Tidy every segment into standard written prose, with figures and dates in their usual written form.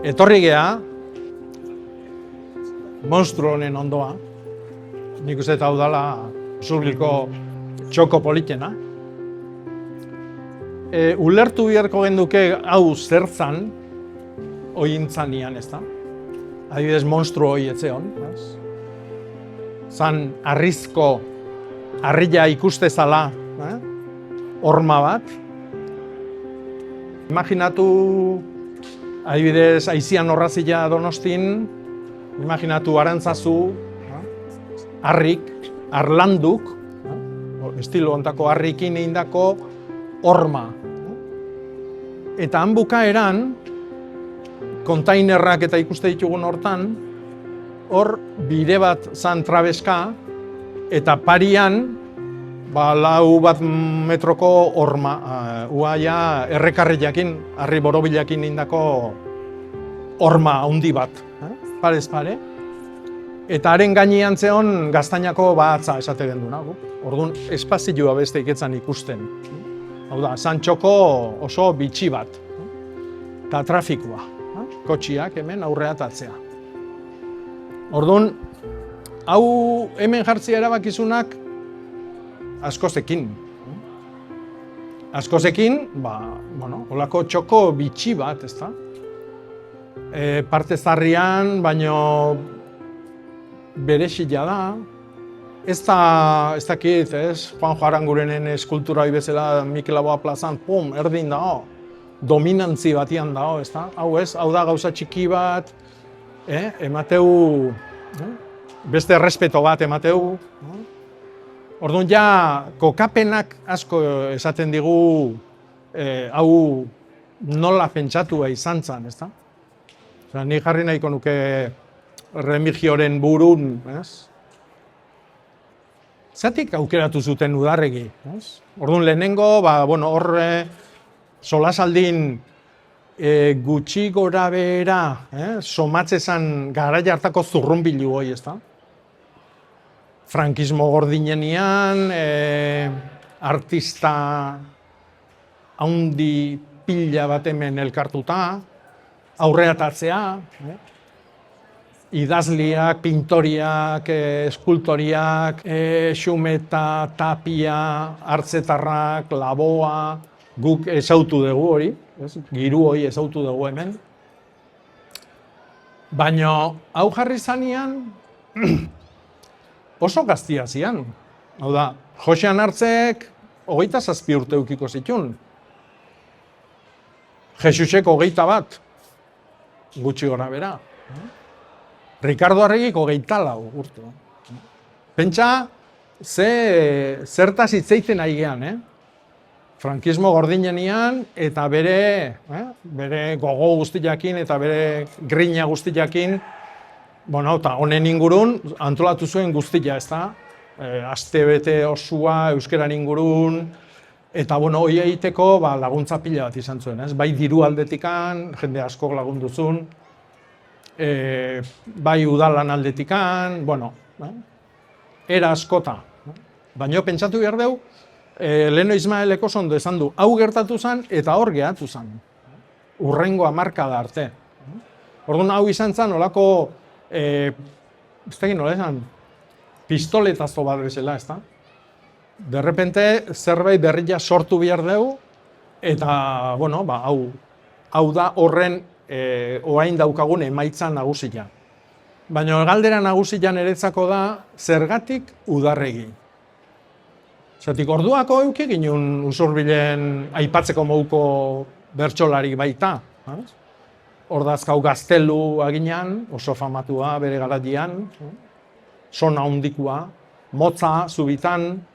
Etorri gea, monstru honen ondoa, nik uste hau dela Usurbilko txoko politena. Ulertu biharko genduke hau zertzan, ointzanian, ez da? Adibidez, monstru hoi etzeon. Zan harrizko, harria ikustezala, horma bat. Imaginatu, adibidez, Aizian Orrazila Donostin, imaginatu Arantzazu, harrik, harlanduk, estilo ontako harrikin egindako horma. Eta han bukaeran, kontainerrak eta ikuste ditugun hortan, hor bide bat zan trabeska, eta parian, lau bat metroko horma, uaia errekarriakin, harri borobilakin indako horma handi bat, parez pare. Eta haren gainean zeon gaztainako bahatza esate gendu nago. Orduan, espazioa beste iketzan ikusten. Hau da, Santxoko oso bitxi bat. Eta trafikoa, kotxiak hemen aurreatatzea. Orduan, hau hemen jartzea erabakizunak askozekin. Askozekin, holako txoko bitxi bat, ezta? Parte zarrian, baino berezila da. Ez dakit, Juanjo Arangurenen eskultura bezala Mikel Laboa plazan, erdin dago. Dominantzi batian dago, ezta? Hau ez, hau da gauza txiki bat, emateu, beste errespeto bat emateu. Orduan ja, kokapenak asko esaten digu hau nola pentsatua izan zen, ezta? Ni jarri nahiko nuke Remigioren burun, ez? Zatik aukeratu zuten Udarregi, ez? Orduan lehenengo, hor solasaldin gutxi gora behera, somatzezan garai hartako zurrunbilu hoi, ezta? Frankismo gordinenian, artista haundi pila bat hemen elkartuta, aurreatatzea, idazliak, pintoriak, eskultoriak, Xumeta, Tapia, Artzetarrak, Laboa, guk ezautu dugu hori, giru hori ezautu dugu hemen. Baina hau jarri zanean, oso gaztia zian. Hau da, Josean Artzek 27 urte eukiko zitun. Jesusek 21, gutxi gora bera. Ricardo Arregik 24 urte. Pentsa, zertaz hitzeiten ari gean, Frankismo gordinenian eta bere gogo guztiakin eta bere grina guztiakin, eta honen ingurun antolatu zuen guztia, ezta? Astebete osua euskeran ingurun, eta hori egiteko laguntza pila bat izan zuen, ez? Bai diru aldetikan, jende askok lagunduzun, bai udalan aldetikan, era askota. Baina pentsatu behar dugu, Leno Ismaeleko zondo esan du, hau gertatu zen eta hor gehatu zen. Urrengo hamarkada arte. Orduan hau izan zen, olako, ez da nola esan, pistoletazo bat bezala, ez da? Derrepente zerbait berria sortu behar dugu, eta, hau da horren oain daukagun emaitza nagusia. Baina galdera nagusia niretzako da, zergatik Udarregi. Zatik orduako euki ginen Usurbilen aipatzeko moduko bertsolari baita. Ordazkau Gaztelu aginan, oso famatua bere garatian, sona hondikua, motza, zubitan,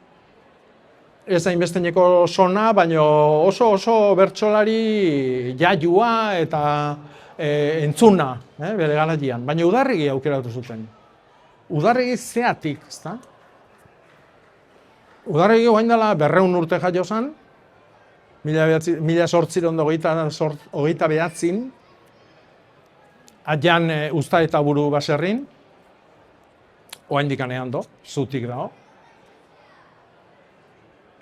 ez hainbesteneko sona, baina oso bertsolari jaiua eta entzuna bere garatian. Baina Udarregi aukeratu zuten. Udarregi zeatik, ezta? Udarregi guain dela 200 urte jaio zen, 1829, Adian usta eta buru baserrin, oain dikanean do, zutik dago.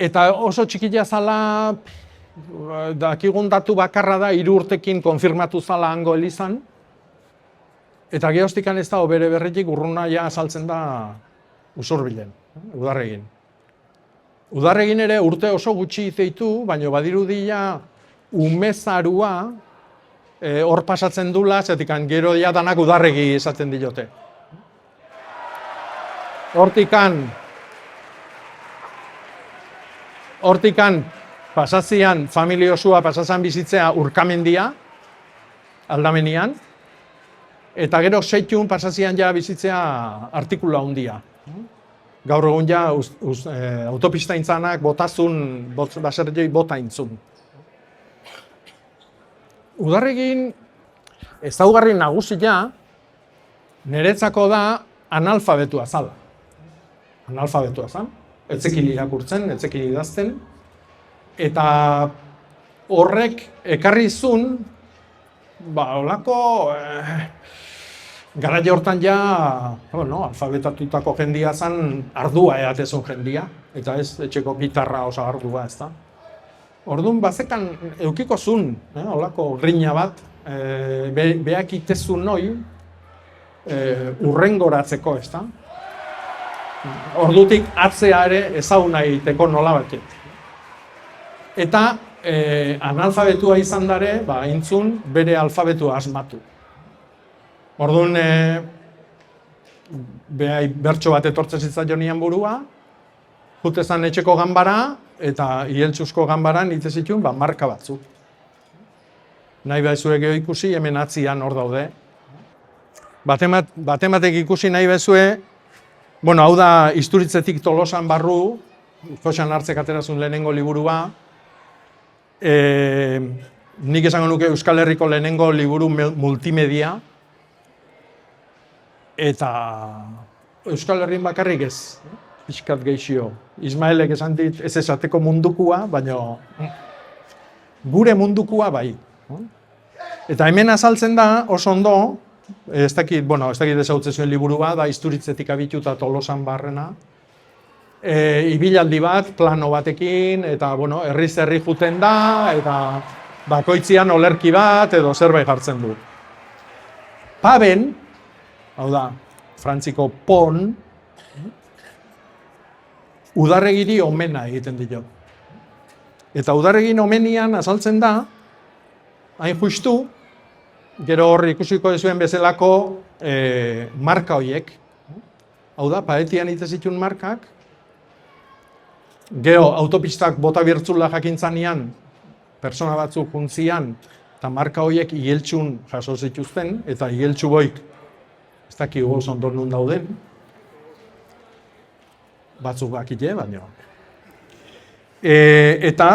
Eta oso txikila zala, dakigun datu bakarra da, 3 urtekin konfirmatu zala hango elizan, Eta geostikan ez dago bere berretik urruna ja azaltzen da Usurbilen, Udarregin. Udarregin ere urte oso gutxi zeitu, baina badirudia umezarua hor pasatzen dula, zetik gero ja danak Udarregi esaten diote. Hortikan pasazian, familia osua pasazan bizitzea Urkamendia, aldamenian, eta gero seitun pasazian ja bizitzea artikula handia. Gaur egun ja autopista intzanak botazun, baserrioi bota intzun. Udarregin ezaugarri nagusia niretzako da analfabetua zala. Analfabetua zan, etzekin irakurtzen, etzekin idazten, eta horrek ekarri zuen, olako garai hortan ja, alfabetatutako jendia zan ardua eatezun jendia, eta ez etxeko gitarra oso ardua, ez da. Orduan, bazekan eukiko zuen, holako grina bat, beak itezun noi, urrengoratzeko, ez da. Ordutik atzea ere ezaguna egiteko nola batet. Eta analfabetua izan dare, intzun bere alfabetua asmatu. Orduan, behai bertso bat etortzen zitzaion nian burua, jutezan etxeko ganbara, eta Ieltsuzko ganbaran hitz zituen marka batzuk. Nahi behizue geho ikusi, hemen atzian hor daude. Batematek ikusi nahi behizue, hau da Isturitzetik Tolosan barru, Joxan Hartzek aterazun lehenengo liburua. Nik esango nuke Euskal Herriko lehenengo liburu multimedia. Eta Euskal Herrin bakarrik ez. Pixkat geixio. Ismaelek esan dit ez esateko mundukua, baina gure mundukua bai. Eta hemen azaltzen da oso ondo, ez dakit ezautzen zuen liburu bat, da Isturitzetik abituta Tolosan barrena. Ibilaldi bat, plano batekin, eta herriz herri juten da, eta bakoitzian olerki bat edo zerbait jartzen du. Paben, hau da, Frantziko pon, Udarregiri omena egiten dio. Eta Udarregin omenian azaltzen da, hain justu, gero horri ikusiko zuen bezalako marka horiek. Hau da, paetian itezitun markak, gero autopistak bota birtzula jakintzanean, persona batzuk juntzian, eta marka horiek igeltxun jaso zituzten, eta igeltxu boik, ez dakik goz ondor nun dauden, batzuk bakite, baina. Eta,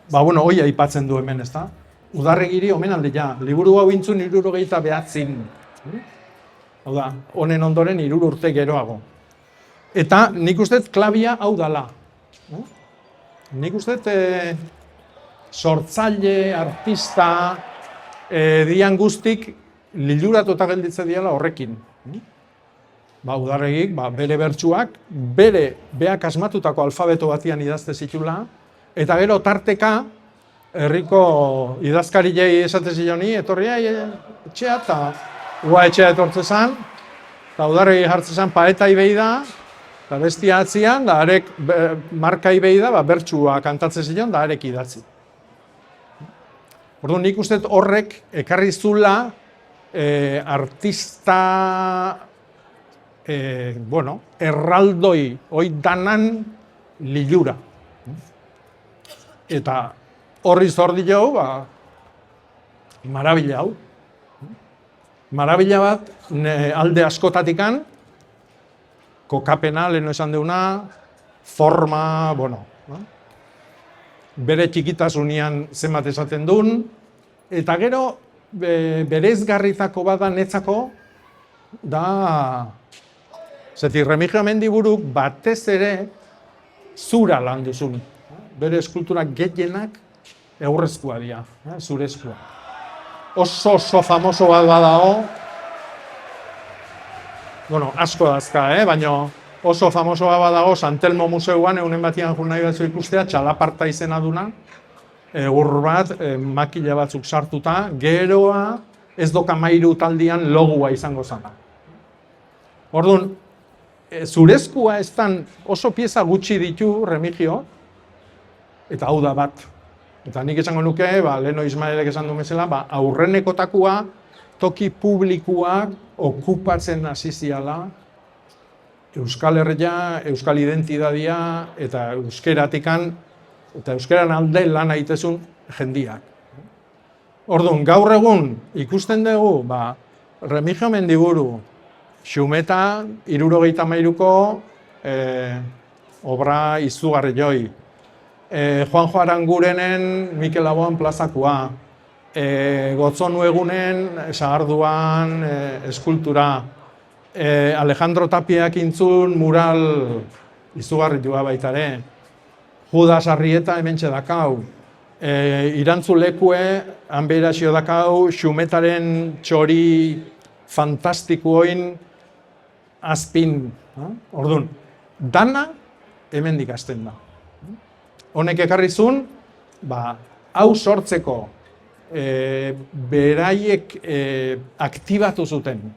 hoi aipatzen du hemen, ez da? Udarregiri omenaldi, liburu hau intzun 69. Hau da, honen ondoren 3 urte geroago. Eta nik uste klabia hau dala. Nik uste sortzaile, artista, dian guztik liluratuta gelditzen diala horrekin. Udarregik, bere bertsuak, beak asmatutako alfabeto batian idazte zitula, eta gero tarteka, herriko idazkarilei esate zioni, etorria etxea, eta etxea etortze zan, eta Udarregik jartze zan paeta ibei da, eta bestia atzian, da arek marka ibei da, bertsua kantatze zion, da arek idatzi. Orduan, nik uste horrek ekarri zula artista erraldoi, hoi danan lilura. Eta horri zordi jau, marabila hau. Marabila bat, alde askotatikan, kokapena, leheno esan deuna, forma, bere txikitasunian zenbat esaten duen, eta gero, berezgarritako bat da netzako, da, zeti Remigio Mendiburuk batez ere zura lan duzun. Bere eskultura gehienak eurrezkoa dira, zurezkoa. Oso famoso bat badago, asko dazka, baina oso famoso bat badago San Telmo Museuan, egunen batian jun nahi batzu ikustea, txalaparta izena duna, ur bat, makila batzuk sartuta, geroa, ez doka mairu taldian logua izango zana. Orduan, zurezkua eztan oso pieza gutxi ditu Remigio, eta hau da bat. Eta nik esango nuke, Leno Ismaelek esan du bezala, aurrenekotakua toki publikoak okupatzen hasi ziala, Euskal Herria, Euskal identidadia eta euskeratikan, eta euskeran alde lan aitezun jendiak. Orduan, gaur egun ikusten dugu, Remigio Mendiburu, Xumeta, 73ko obra izugarri joi. Juanjo Arangurenen Mikel Laboan plazakoa. Gotzonu egunen Sagarduan eskultura. Alejandro Tapiak intzun mural izugarri joa baitare. Judas Arrieta hementxe dakau. Irantzulekue hanberazio dakau Xumetaren txori fantastikoin azpin. Orduan, dana hemendik hasten da. Honek ekarrizun, hau sortzeko beraiek aktibatu zuten,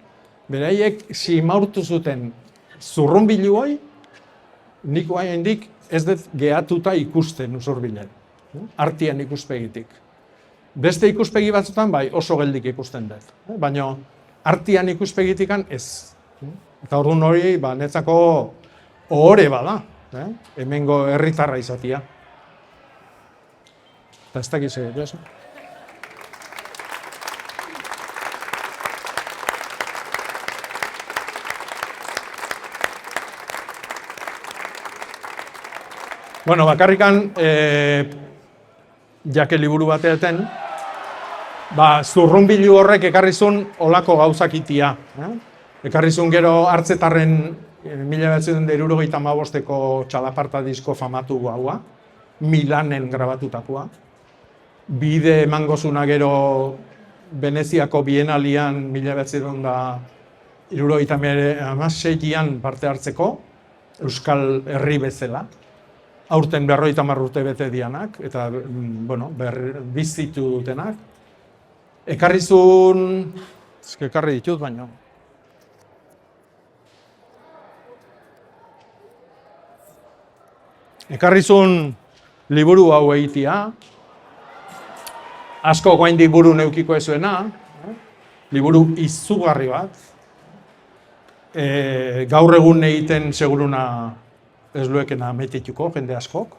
beraiek simaurtu zuten zurrunbiluoi, nik oraindik ez dut gehatuta ikusten Usurbilen, artian ikuspegitik. Beste ikuspegi batzutan oso geldik ikusten dut, baina artian ikuspegitikan ez. Eta orduan hori netzako ohore bada, hemengo herritarra izatia. Eta ez dakiz egitu ez. Bueno, bakarrikan, jake liburu bateaten, zurrunbilu horrek ekarrizun olako gauzakitia. Ekarrizun gero hartzetarren 1975ko txalaparta disko famatu gaua, Milanen grabatutakoa. Bide emangozuna gero Veneziako Bienalian 1976an parte hartzeko, Euskal Herri bezala. Aurten 50 urte bete dianak, eta bizitu dutenak. Ekarrizun, ekarri ditut baino. Ekarrizun liburu hau egitea, asko goaindik buru neukiko ezuena, liburu izugarri bat, gaur egun egiten seguruna ez luekena metituko jende askok,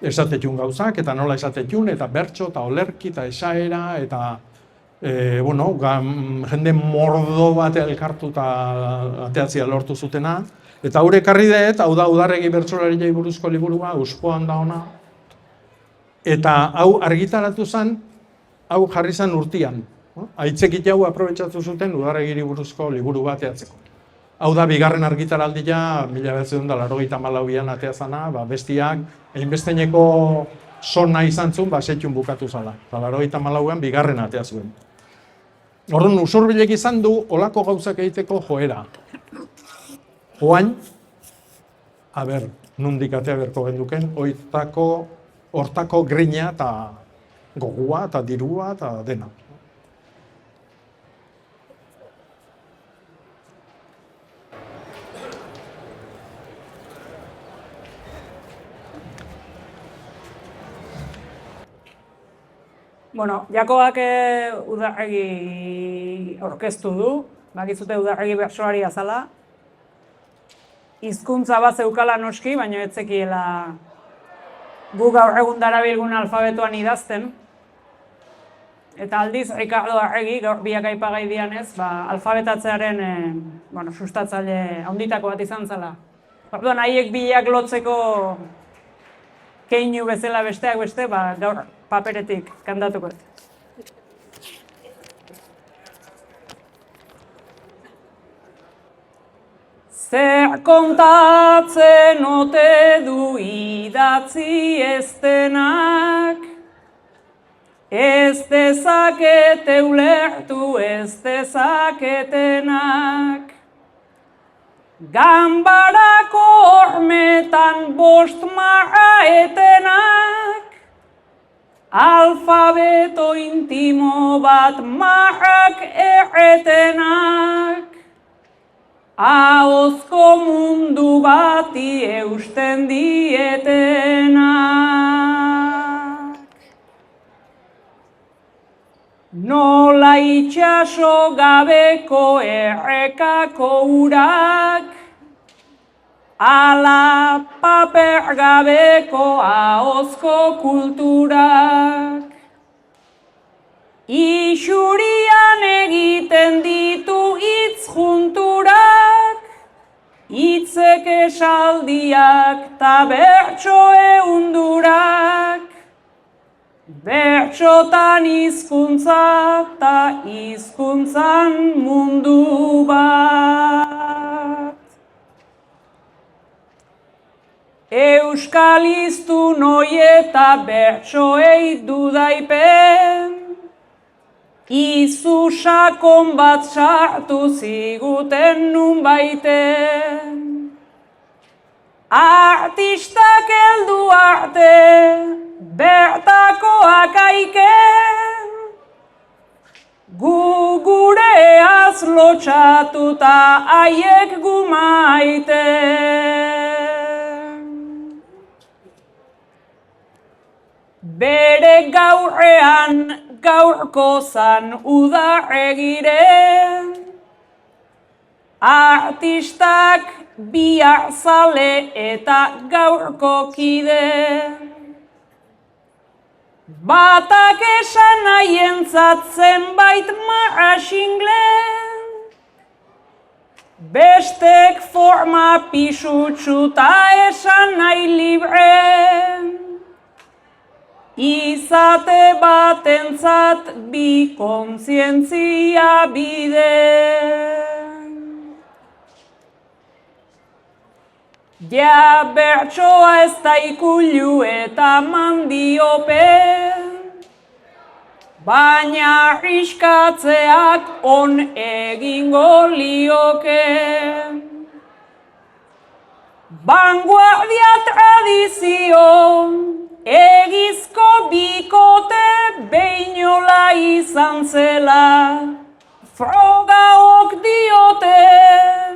esatetun gauzak, eta nola esatetun, eta bertso, eta olerki, eta esaera, eta jende mordo bat elkartu eta ateatzia lortu zutena. Eta haure ekarri dut, hau da Udarregi bertsolariei buruzko liburua, Uspoan da ona. Eta hau argitaratu zen, hau jarri zen urtian. Aitzekit jau aprobetxatu zuten Udarregiri buruzko liburu bat eatzeko. Hau da, bigarren argitaraldia, 1984an atea zana, bestiak, einbesteineko sona izan zuen, setxun bukatu zala. 84an bigarren atea zuen. Orduan, Usurbilek izan du, olako gauzak egiteko joera. Joan, nondik atea berko genduken, hortako grina eta gogua eta dirua eta dena. Bueno, Jakobak Udarregi orkestu du, bakizute Udarregi bertsolari azala. Hizkuntza bat zeukala noski, baina ez zekiela gu gaur egun darabilgun alfabetoan idazten. Eta aldiz, Ricardo Arregi, gaur biak aipagai dianez, alfabetatzearen sustatzaile handitako bat izan zela. Orduan, haiek biak lotzeko keinu bezala besteak beste, gaur paperetik kandatuko. Zer kontatzen ote du idatzi ez denak, ez dezakete ulertu ez dezaketenak. Ganbarako hormetan 5 marra etenak, alfabeto intimo bat marrak erretenak, ahozko mundu bati eusten dietenak. Nola itxaso gabeko errekako urak, ala paper gabeko ahozko kulturak. Isurian egiten ditu hitz junturak, hitzek esaldiak ta bertso ehundurak. Bertsotan hizkuntza ta hizkuntzan mundu bat. Euskal hiztun eta bertsoei dudaipen, izu sakon bat sartu ziguten nunbaiten. Artistak heldu arte, bertakoak aiken, gu gureaz lotxatuta haiek gu maiten. Bere gaurrean gaurkozan udarregiren, artistak biharzale eta gaurko kide. Batak esan nahientzat zenbait marraxinglen, bestek forma pisutsuta esan nahi libren. Izate batentzat bi kontzientzia bide. Ja bertsoa ez da ikullu eta mandiopen, baina arriskatzeak on egingo lioke. Vanguardia tradizio, egizko bikote beinola izan zela, frogaok dioten.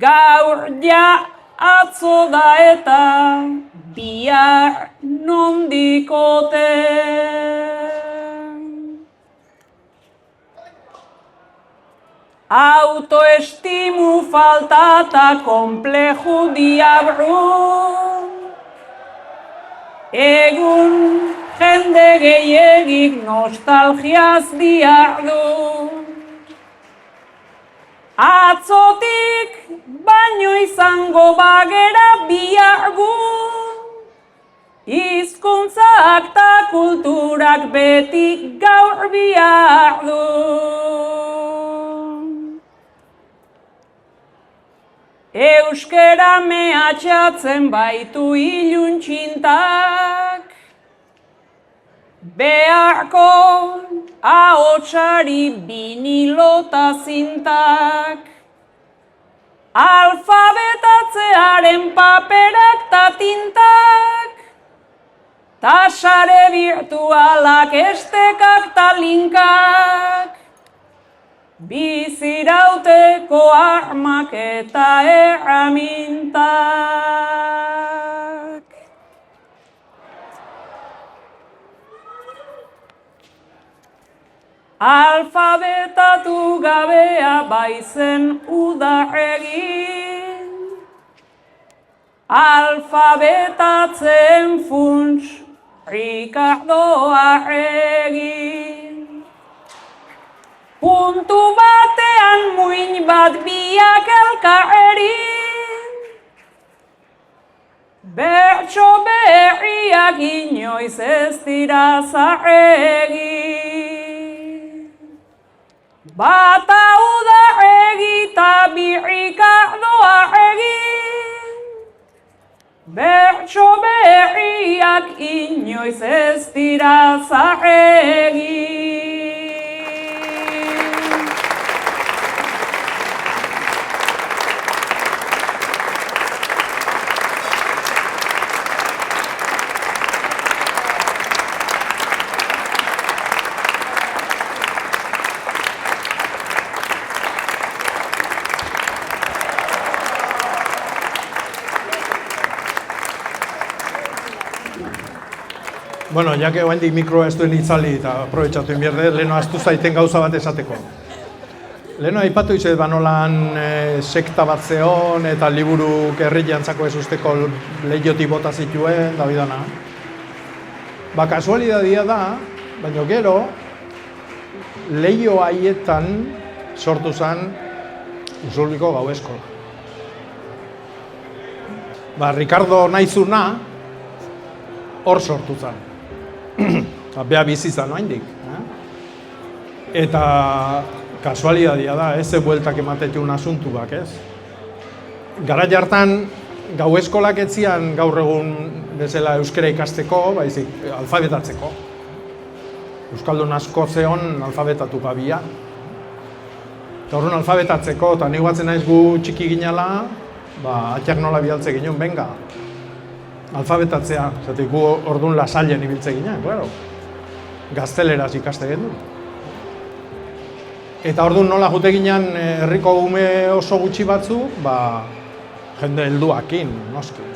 Gaur ja atzo da eta bihar nondikote. Autoestimu falta eta kompleju diabrun, egun jende gehiegik nostalgiaz diardu. Atzotik baino izango bagera biargu, hizkuntzak ta kulturak beti gaur bihar du. Euskera mehatxatzen baitu iluntxintak, beharko ahotsari binilota zintak, alfabetatzearen paperak ta tintak, ta sare virtualak estekak ta linkak, bizirauteko armak eta erramintak. Alfabetatu gabea baizen udarregin, alfabetatzen funts Ricardo Arregin. Puntu batean muin bat biak elkarrerin, bertso berriak inoiz ez dira zarregin. Bata udarregi eta bi Ricardo Arregin, bertso berriak inoiz ez dira zarregin. Bueno, jake oaindik mikroa ez duen itzali eta aprobetxatu inbierde, leheno astu zaiten gauza bat esateko. Leheno aipatu izet banolan sekta bat zeon eta liburuk herri jantzako ez usteko lehiotik bota zituen, da bidana. Ba, kasualidadia da, baina gero, lehio haietan sortu zen Usurbilko Gau Eskola. Ba, Ricardo Naizuna hor sortu zen. Bea bizi zen oaindik. Eta kasualidadia da, ez bueltak ematetun asuntu bak, ez? Gara jartan, Gau Eskolak etzian gaur egun bezala euskara ikasteko, baizik alfabetatzeko. Euskaldun asko zeon alfabetatu gabia. Eta horren alfabetatzeko, eta nik batzen naiz gu txiki ginela, atxak nola bialtze ginen, benga. Alfabetatzea, zatik gu orduan lasailen ibiltze ginen, claro. Gazteleraz ikaste gendu. Eta orduan nola jute ginen herriko ume oso gutxi batzu, jende helduakin, noski.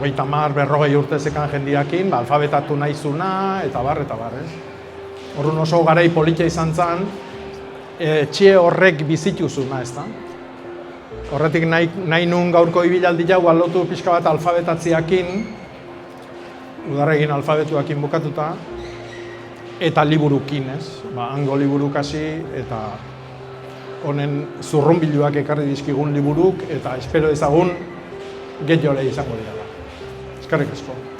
30-40 urtezekan jendiakin, alfabetatu nahizuna, eta bar, ez? Orduan oso garai politia izan zen, etxe horrek bizituzuna, ez da? Horretik nahi nun gaurko ibilaldi jau alotu pixka bat alfabetatziakin, udarregin alfabetuakin bukatuta, eta liburukin, ez? Hango liburuk hasi, eta honen zurrunbiluak ekarri dizkigun liburuk, eta espero ezagun gehiole izango dira. Eskerrik asko.